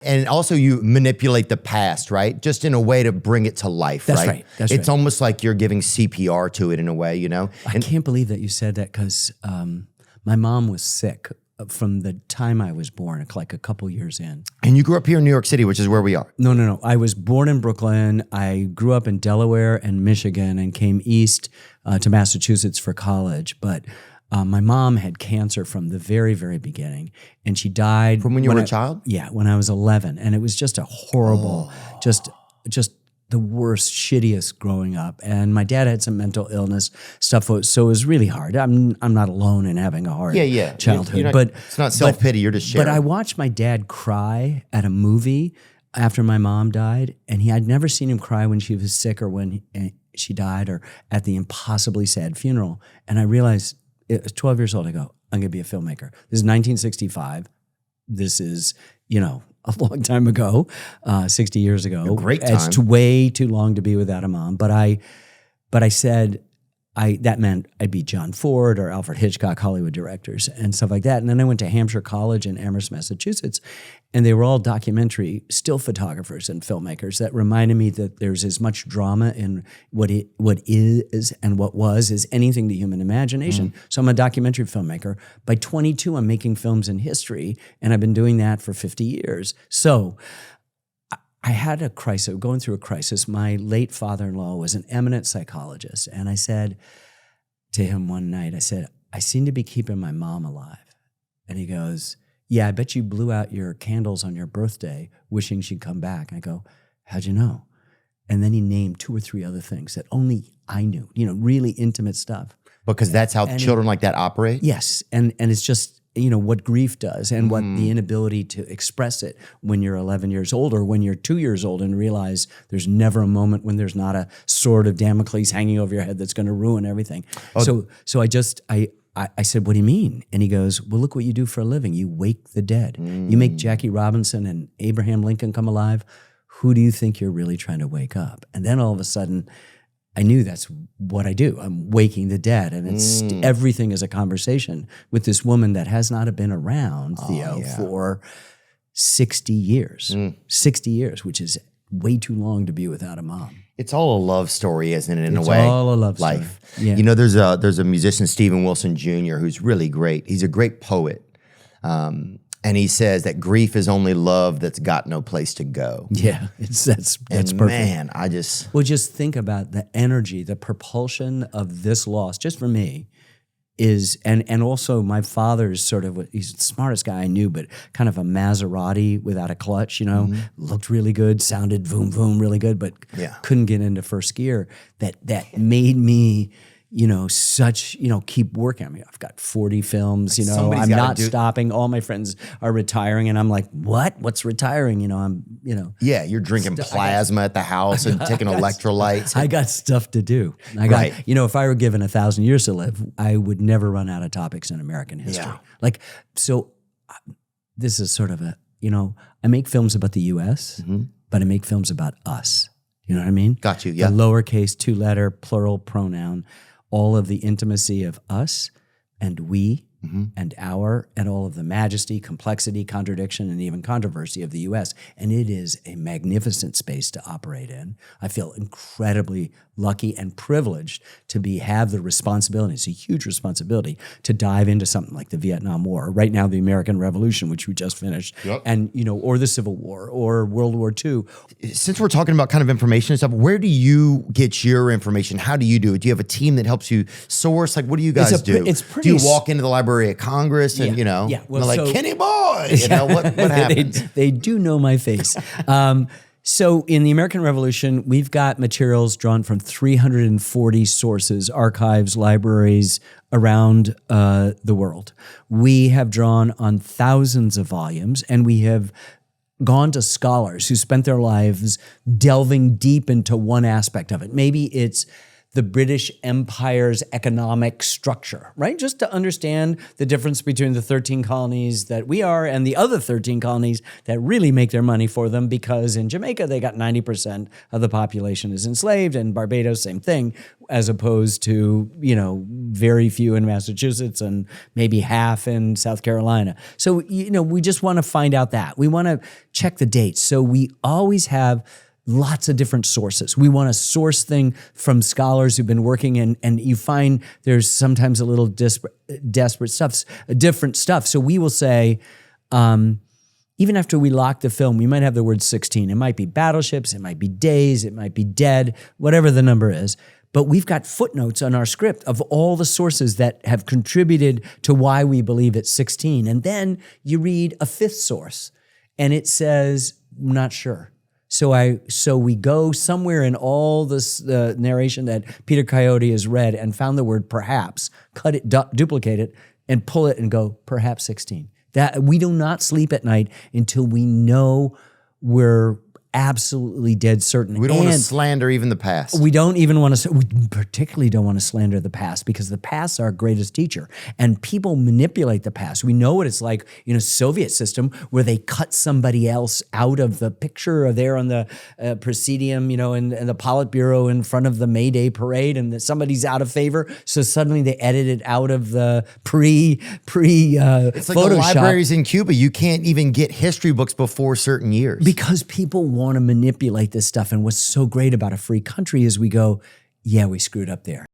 And also you manipulate the past, right? Just in a way to bring it to life, That's right? right. That's it's right. almost like you're giving CPR to it in a way, you know? I can't believe that you said that because my mom was sick from the time I was born, like a couple years in. And you grew up here in New York City, which is where we are. No. I was born in Brooklyn. I grew up in Delaware and Michigan and came east to Massachusetts for college. But my mom had cancer from the very, very beginning, and she died From when you were a child? Yeah, when I was 11, and it was just a horrible, just the worst, shittiest growing up. And my dad had some mental illness stuff, so it was really hard. I'm not alone in having a hard childhood, You're not, but it's not self-pity. You're just sharing. But I watched my dad cry at a movie after my mom died, and I'd never seen him cry when she was sick or when she died or at the impossibly sad funeral. And I realized, I was 12 years old, I go, I'm going to be a filmmaker. This is 1965. This is, a long time ago, 60 years ago. A great time. It's way too long to be without a mom. But I said, that meant I'd be John Ford or Alfred Hitchcock, Hollywood directors and stuff like that. And then I went to Hampshire College in Amherst, Massachusetts, and they were all documentary still photographers and filmmakers that reminded me that there's as much drama in what is and what was as anything the human imagination. So I'm a documentary filmmaker. By 22, I'm making films in history, and I've been doing that for 50 years. So I had a crisis, going through a crisis. My late father-in-law was an eminent psychologist, and I said to him one night, I said, I seem to be keeping my mom alive. And he goes, yeah, I bet you blew out your candles on your birthday wishing she'd come back. And I go, how'd you know? And then he named 2 or 3 other things that only I knew, really intimate stuff. Because that's how children like that operate? Yes, and it's just, what grief does and what the inability to express it when you're 11 years old or when you're 2 years old and realize there's never a moment when there's not a sword of Damocles hanging over your head that's going to ruin everything. So I said, what do you mean? And he goes, well, look what you do for a living. You wake the dead. You make Jackie Robinson and Abraham Lincoln come alive. Who do you think you're really trying to wake up? And then all of a sudden, I knew that's what I do. I'm waking the dead, and it's everything is a conversation with this woman that has not been around, Theo, for 60 years. 60 years, which is way too long to be without a mom. It's all a love story, isn't it, in a way? It's all a love story. Life. Yeah. There's a musician, Stephen Wilson Jr., who's really great. He's a great poet. And he says that grief is only love that's got no place to go. Yeah, that's perfect. Man, Well, just think about the energy, the propulsion of this loss, just for me, is, and also my father's sort of, he's the smartest guy I knew, but kind of a Maserati without a clutch, looked really good, sounded voom, voom really good, but couldn't get into first gear. That made me, keep working. I mean, I've got 40 films, I'm not stopping. All my friends are retiring, and I'm like, what? What's retiring? Yeah, you're drinking plasma at the house and taking electrolytes. I got stuff to do. If I were given 1,000 years to live, I would never run out of topics in American history. This is sort of I make films about the U.S., but I make films about us. You know what I mean? Got you, yeah. The lowercase 2-letter plural pronoun, all of the intimacy of us and we and our, and all of the majesty, complexity, contradiction, and even controversy of the U.S. And it is a magnificent space to operate in. I feel incredibly lucky and privileged to have the responsibility, it's a huge responsibility, to dive into something like the Vietnam War, right now the American Revolution, which we just finished, and or the Civil War or World War II. Since we're talking about kind of information and stuff, where do you get your information? How do you do it? Do you have a team that helps you source? Like, what do you guys do? It's pretty. Do you walk into the Library of Congress and like, Kenny boy, what happens? They do know my face. So in the American Revolution, we've got materials drawn from 340 sources, archives, libraries around the world. We have drawn on thousands of volumes, and we have gone to scholars who spent their lives delving deep into one aspect of it. Maybe it's the British Empire's economic structure, right? Just to understand the difference between the 13 colonies that we are and the other 13 colonies that really make their money for them, because in Jamaica, they got 90% of the population is enslaved, and Barbados, same thing, as opposed to, very few in Massachusetts and maybe half in South Carolina. So, we just want to find out that. We want to check the dates. So we always have lots of different sources. We want to source thing from scholars who've been working, and you find there's sometimes a little desperate stuff, different stuff. So we will say, even after we lock the film, we might have the word 16. It might be battleships, it might be days, it might be dead, whatever the number is. But we've got footnotes on our script of all the sources that have contributed to why we believe it's 16. And then you read a fifth source, and it says, not sure. So we go somewhere in all this narration that Peter Coyote has read and found the word perhaps, cut it, duplicate it, and pull it and go, perhaps 16. That we do not sleep at night until we know we're absolutely dead certain. We don't want to slander even the past. We don't even want to, we particularly don't want to slander the past, because the past's our greatest teacher, and people manipulate the past. We know what it's like in a Soviet system where they cut somebody else out of the picture, or there on the Presidium, and the Politburo in front of the May Day parade, and that somebody's out of favor. So suddenly they edit it out of the it's like Photoshop. the libraries in Cuba. You can't even get history books before certain years. Because people want to manipulate this stuff. And what's so great about a free country is we go, yeah, we screwed up there.